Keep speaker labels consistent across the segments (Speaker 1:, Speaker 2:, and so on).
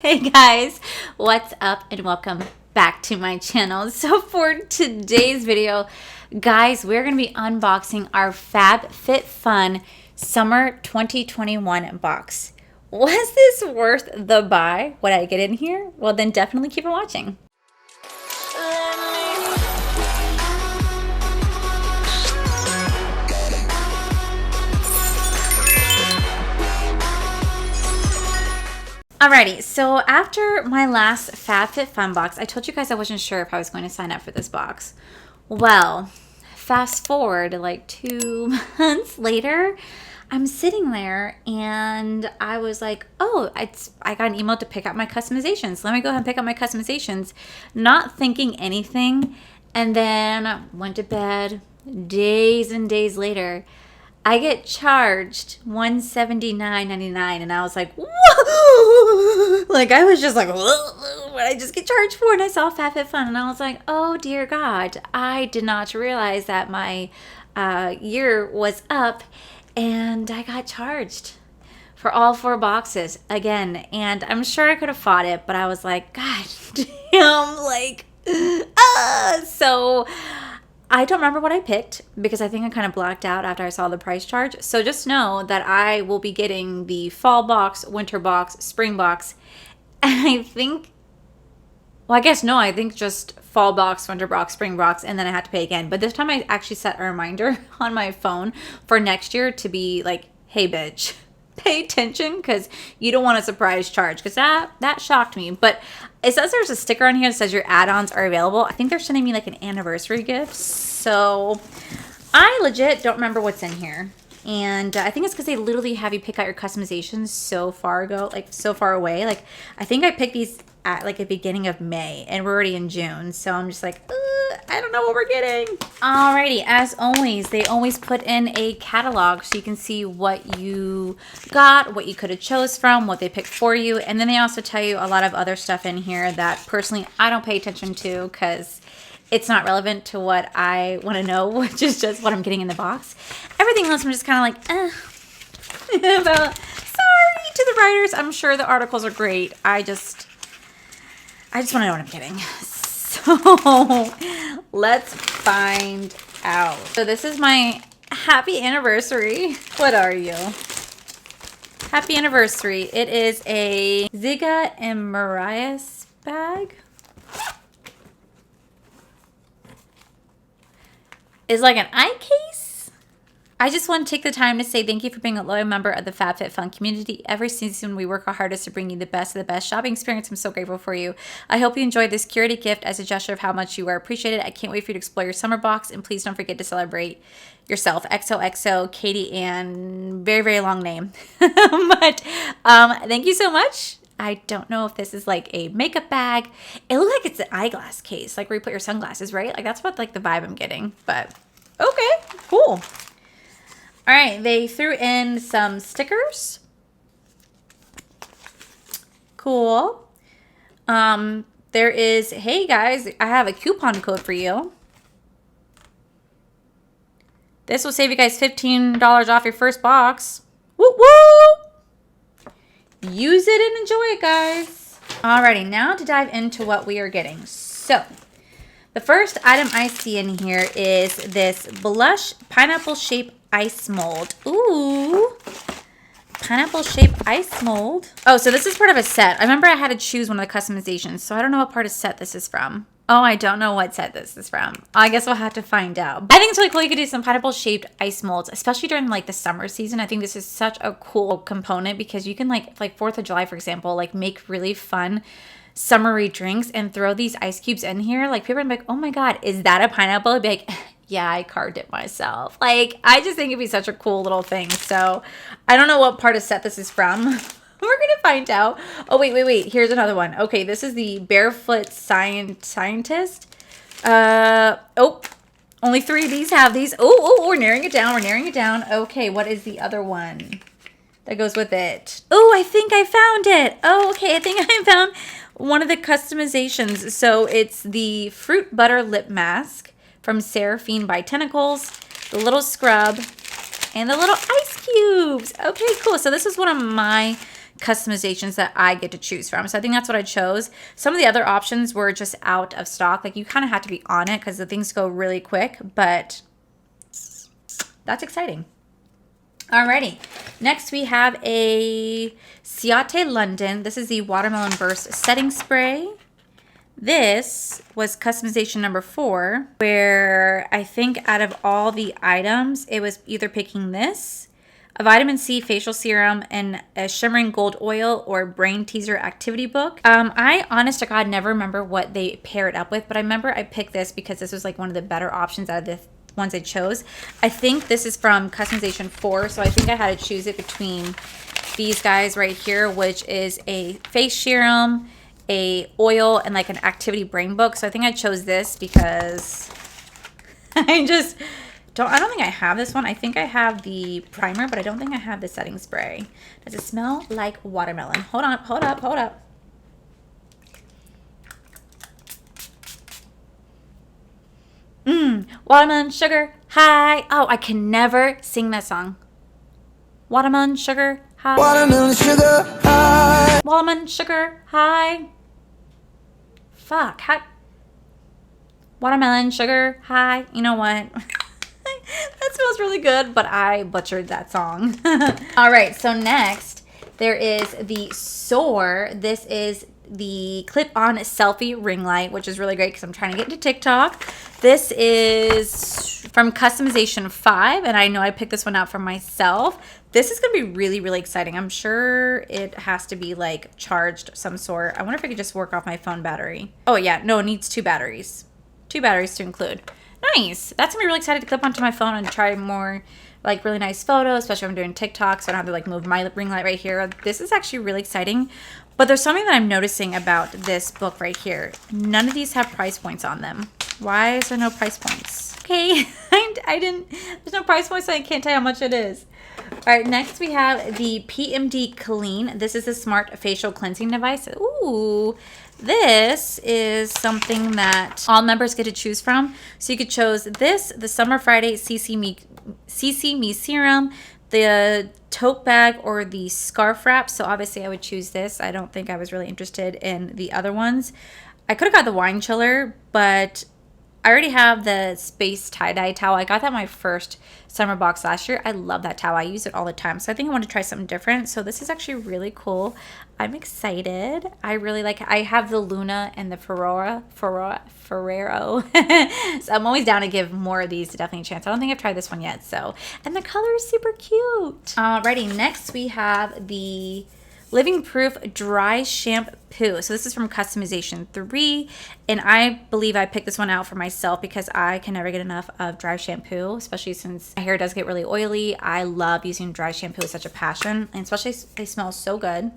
Speaker 1: Hey guys, what's up and welcome back to my channel. So for today's video, guys, we're going to be unboxing our Fabfitfun Summer 2021 box. Was this worth the buy? What I get in here? Well, then definitely keep on watching. Alrighty, so after my last Fabfitfun box, I told you guys I wasn't sure if I was going to sign up for this box. Well, fast forward like 2 months later, I'm sitting there and I was like, oh, I got an email to pick up my customizations. Let me go ahead and pick up my customizations, not thinking anything. And then went to bed. Days and days later, I get charged $179.99, and I was like, whoa! Like, I was just like, what did I just get charged for? And I saw Fabfitfun, and I was like, oh dear God, I did not realize that my year was up, and I got charged for all 4 boxes again. And I'm sure I could have fought it, but I was like, God damn, like, so I don't remember what I picked because I think I kind of blacked out after I saw the price charge. So just know that I will be getting the fall box, winter box, spring box. And I think, well, I guess no, I think just fall box, winter box, spring box, and then I had to pay again. But this time I actually set a reminder on my phone for next year to be like, hey, bitch, pay attention because you don't want a surprise charge, because that shocked me. But it says there's a sticker on here that says your add-ons are available. I think they're sending me like an anniversary gift. So I legit don't remember what's in here. And I think it's because they literally have you pick out your customizations so far ago, like so far away. Like I think I picked these at like the beginning of May and we're already in June. So I'm just like, I don't know what we're getting. Alrighty, as always, they always put in a catalog so you can see what you got, what you could have chose from, what they picked for you. And then they also tell you a lot of other stuff in here that personally I don't pay attention to because it's not relevant to what I want to know, which is just what I'm getting in the box. Everything else I'm just kind of like, about. Sorry to the writers. I'm sure the articles are great. I just want to know what I'm getting. So let's find out. So this is my happy anniversary. What are you? Happy anniversary. It is a Ziga and Mariah's bag. It's like an eye case. I just want to take the time to say thank you for being a loyal member of the Fabfitfun community. Every season we work our hardest to bring you the best of the best shopping experience. I'm so grateful for you. I hope you enjoyed this curated gift as a gesture of how much you are appreciated. I can't wait for you to explore your summer box, and please don't forget to celebrate yourself. XOXO, Katie Ann. Very, very long name. But thank you so much. I don't know if this is like a makeup bag. It looks like it's an eyeglass case, like where you put your sunglasses, right? Like that's what like the vibe I'm getting. But okay, cool. All right, they threw in some stickers. Cool. There is, hey guys, I have a coupon code for you. This will save you guys $15 off your first box. Woo woo! Use it and enjoy it, guys. Alrighty, now to dive into what we are getting. So, the first item I see in here is this blush pineapple shape ice mold. Ooh, pineapple shape ice mold. Oh, so this is part of a set. I remember I had to choose one of the customizations, so I don't know what part of set this is from. Oh, I don't know what set this is from. I guess we'll have to find out. I think it's really cool you could do some pineapple shaped ice molds, especially during like the summer season. I think this is such a cool component because you can like 4th of July, for example, like make really fun summery drinks and throw these ice cubes in here. Like people are like, oh my God, is that a pineapple? I'd be like, yeah, I carved it myself. Like, I just think it'd be such a cool little thing. So I don't know what part of set this is from. We're going to find out. Oh, wait. Here's another one. Okay, this is the Barefoot Scientist. Oh, only 3 of these have these. Oh, we're narrowing it down. Okay, what is the other one that goes with it? Oh, I think I found it. Oh, okay, I think I found one of the customizations. So it's the Fruit Butter Lip Mask from Seraphine by Tentacles, the little scrub, and the little ice cubes. Okay, cool. So this is one of my customizations that I get to choose from. So I think that's what I chose. Some of the other options were just out of stock. Like you kind of have to be on it because the things go really quick, but that's exciting. Alrighty, next we have a Ciate London. This is the Watermelon Burst Setting Spray. This was customization number 4, where I think out of all the items, it was either picking this, a vitamin C facial serum, and a shimmering gold oil or brain teaser activity book. I, honest to God, never remember what they pair it up with, but I remember I picked this because this was like one of the better options out of the ones I chose. I think this is from customization 4, so I think I had to choose it between these guys right here, which is a face serum, a oil, and like an activity brain book. So I think I chose this because I don't think I have this one. I think I have the primer, but I don't think I have the setting spray. Does it smell like watermelon? Hold up. Watermelon sugar high. Oh, I can never sing that song. Watermelon sugar high. Watermelon sugar high. Watermelon sugar high. Fuck. Watermelon sugar high. You know what? That smells really good, but I butchered that song. All right, so next there is the Soar. This is the clip-on selfie ring light, which is really great because I'm trying to get into TikTok. This is from customization 5, and I know I picked this one out for myself. This is going to be really, really exciting. I'm sure it has to be like charged some sort. I wonder if I could just work off my phone battery. Oh yeah, no, it needs 2 batteries. 2 batteries to include. Nice. That's going to be really excited to clip onto my phone and try more like really nice photos, especially if I'm doing TikTok, so I don't have to like move my ring light right here. This is actually really exciting. But there's something that I'm noticing about this book right here. None of these have price points on them. Why is there no price points? Okay, there's no price points, so I can't tell you how much it is. All right, next we have the PMD Clean. This is a smart facial cleansing device. Ooh, this is something that all members get to choose from. So you could choose this, the Summer Friday CC Me Serum, the tote bag, or the scarf wrap. So obviously I would choose this. I don't think I was really interested in the other ones. I could have got the wine chiller, but I already have the space tie-dye towel. I got that in my first summer box last year. I love that towel. I use it all the time. So I think I want to try something different. So this is actually really cool. I'm excited. I really like it. I have the Luna and the Ferrero. So I'm always down to give more of these definitely a chance. I don't think I've tried this one yet. So, and the color is super cute. Alrighty, next we have the Living Proof Dry Shampoo. So this is from customization 3, and I believe I picked this one out for myself because I can never get enough of dry shampoo, especially since my hair does get really oily. I love using dry shampoo. It's such a passion, and especially they smell so good.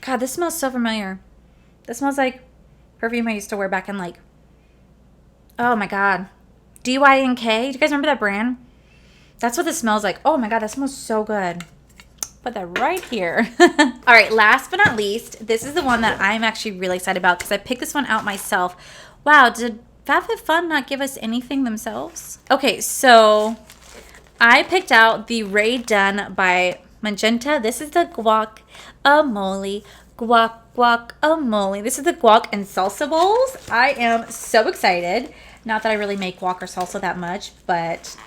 Speaker 1: God, this smells so familiar. This smells like perfume I used to wear back in like, oh my God, DYNK. Do you guys remember that brand? That's what this smells like. Oh my God, that smells so good. Put that right here. All right, last but not least, this is the one that I'm actually really excited about because I picked this one out myself. Wow, did Fabfitfun not give us anything themselves? Okay, so I picked out the Ray Dunn by Magenta. This is the guacamole. Guacamole. This is the guac and salsa bowls. I am so excited. Not that I really make guac or salsa that much, but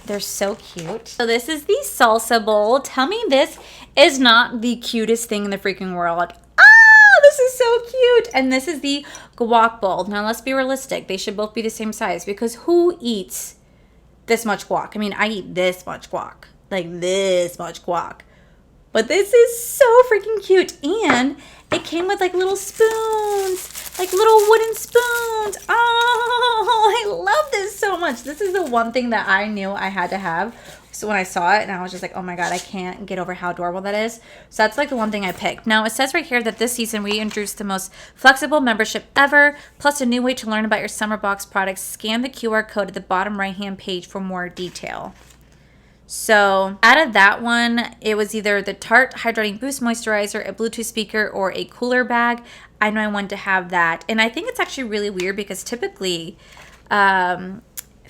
Speaker 1: they're so cute. So this is the salsa bowl. Tell me this is not the cutest thing in the freaking world. Ah, this is so cute. And this is the guac bowl. Now let's be realistic. They should both be the same size because who eats this much guac? I mean, I eat this much guac. Like this much guac. But this is so freaking cute. And it came with like little spoons, like little wooden spoons. Oh, I love this so much. This is the one thing that I knew I had to have. So when I saw it, and I was just like, oh my God, I can't get over how adorable that is. So that's like the one thing I picked. Now it says right here that this season we introduced the most flexible membership ever, plus a new way to learn about your Summer Box products. Scan the QR code at the bottom right-hand page for more detail. So out of that one, it was either the Tarte Hydrating Boost Moisturizer, a Bluetooth speaker, or a cooler bag. I know I wanted to have that. And I think it's actually really weird because typically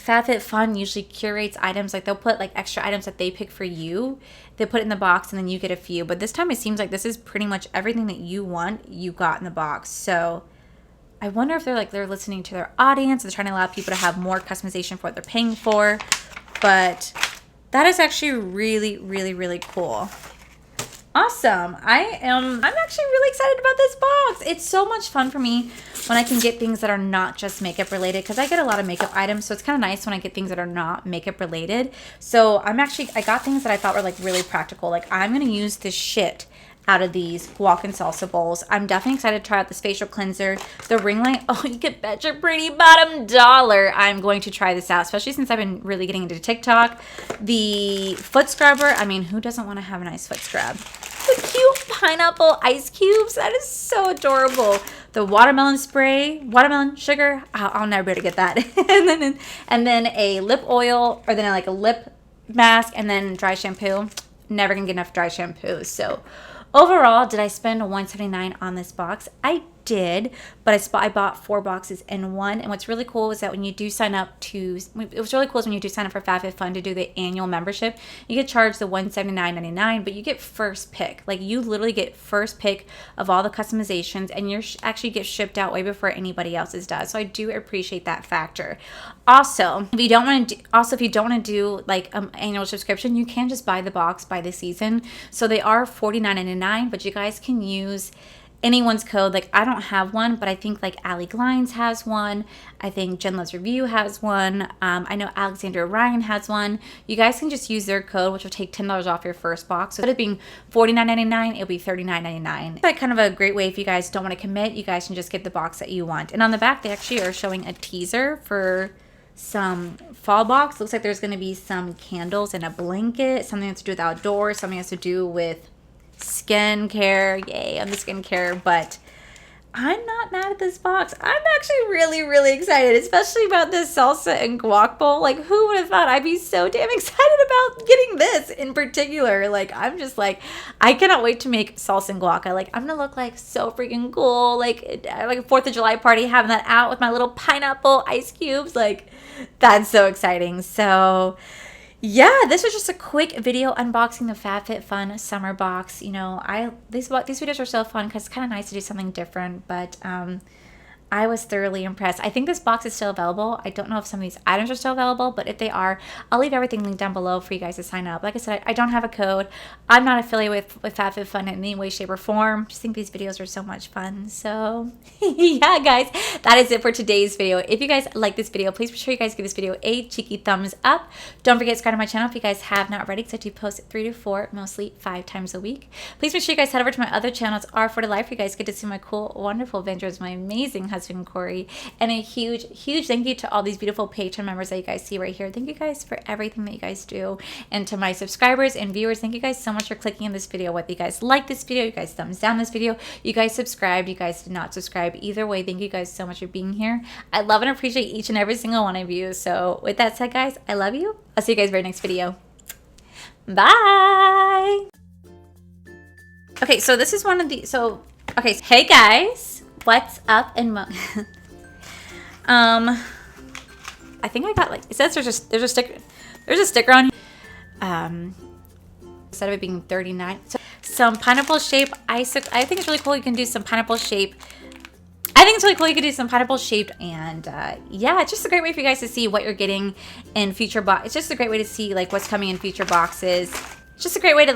Speaker 1: Fabfitfun usually curates items, like they'll put like extra items that they pick for you. They put it in the box and then you get a few. But this time it seems like this is pretty much everything that you want, you got in the box. So I wonder if they're listening to their audience. They're trying to allow people to have more customization for what they're paying for. But that is actually really, really, really cool. Awesome. I'm actually really excited about this box. It's so much fun for me when I can get things that are not just makeup related, because I get a lot of makeup items, so it's kind of nice when I get things that are not makeup related. So I got things that I thought were like really practical. Like I'm going to use this shit out of these guac and salsa bowls. I'm definitely excited to try out this facial cleanser. The ring light, oh, you can bet your pretty bottom dollar I'm going to try this out, especially since I've been really getting into TikTok. The foot scrubber, I mean, who doesn't want to have a nice foot scrub? The cute pineapple ice cubes, that is so adorable. The watermelon spray, watermelon sugar, I'll never be able to get that. and then a lip oil, or then like a lip mask, and then dry shampoo. Never gonna get enough dry shampoo. So overall, did I spend $179 on this box? I did, but I bought 4 boxes in one. And what's really cool is that when you do sign up to, it was really cool is when you do sign up for Fabfitfun to do the annual membership, you get charged the $179.99, but you get first pick. Like you literally get first pick of all the customizations, and you actually get shipped out way before anybody else's does. So I do appreciate that factor. Also, if you don't want to do like annual subscription, you can just buy the box by the season. So they are $49.99, but you guys can use anyone's code. Like I don't have one, but I think like Allie Glines has one. I think Jen Loves Review has one. I know Alexandra Ryan has one. You guys can just use their code, which will take $10 off your first box. So instead of being $49.99, it'll be $39.99. It's like kind of a great way if you guys don't want to commit. You guys can just get the box that you want. And on the back, they actually are showing a teaser for some fall box. Looks like there's going to be some candles and a blanket, something has to do with outdoors, something has to do with skincare. Yay on the skincare. But I'm not mad at this box. I'm actually really, really excited, especially about this salsa and guac bowl. Like who would have thought I'd be so damn excited about getting this in particular? Like I'm just like, I cannot wait to make salsa and guac. I'm gonna look like so freaking cool, like a 4th of July party, having that out with my little pineapple ice cubes. Like that's so exciting. So yeah, this was just a quick video unboxing the Fabfitfun summer box. You know, these videos are so fun because it's kind of nice to do something different, but I was thoroughly impressed. I think this box is still available. I don't know if some of these items are still available, but if they are, I'll leave everything linked down below for you guys to sign up. Like I said, I don't have a code. I'm not affiliated with Fabfitfun in any way, shape, or form. Just think these videos are so much fun. So yeah, guys, that is it for today's video. If you guys like this video, please be sure you guys give this video a cheeky thumbs up. Don't forget to subscribe to my channel if you guys have not already, because I do post 3 to 4, mostly 5 times a week. Please make sure you guys head over to my other channels, R4 to Life. You guys get to see my cool, wonderful adventures, my amazing husband Corey, and a huge thank you to all these beautiful Patreon members that you guys see right here. Thank you guys for everything that you guys do. And to my subscribers and viewers, thank you guys so much for clicking on this video. Whether you guys like this video, you guys thumbs down this video, you guys subscribed, you guys did not subscribe, either way, thank you guys so much for being here. I love and appreciate each and every single one of you. So with that said, guys, I love you. I'll see you guys very next video. Bye. Okay, so this is one of the okay, hey guys, what's up? And I think I got, like, it says there's a sticker on here. Instead of it being 39, so some pineapple shape icicle. I think it's really cool. You can do some pineapple shape. I think it's really cool. You can do some pineapple shaped, and yeah, it's just a great way for you guys to see what you're getting in future box. It's just a great way to see like what's coming in future boxes. It's just a great way to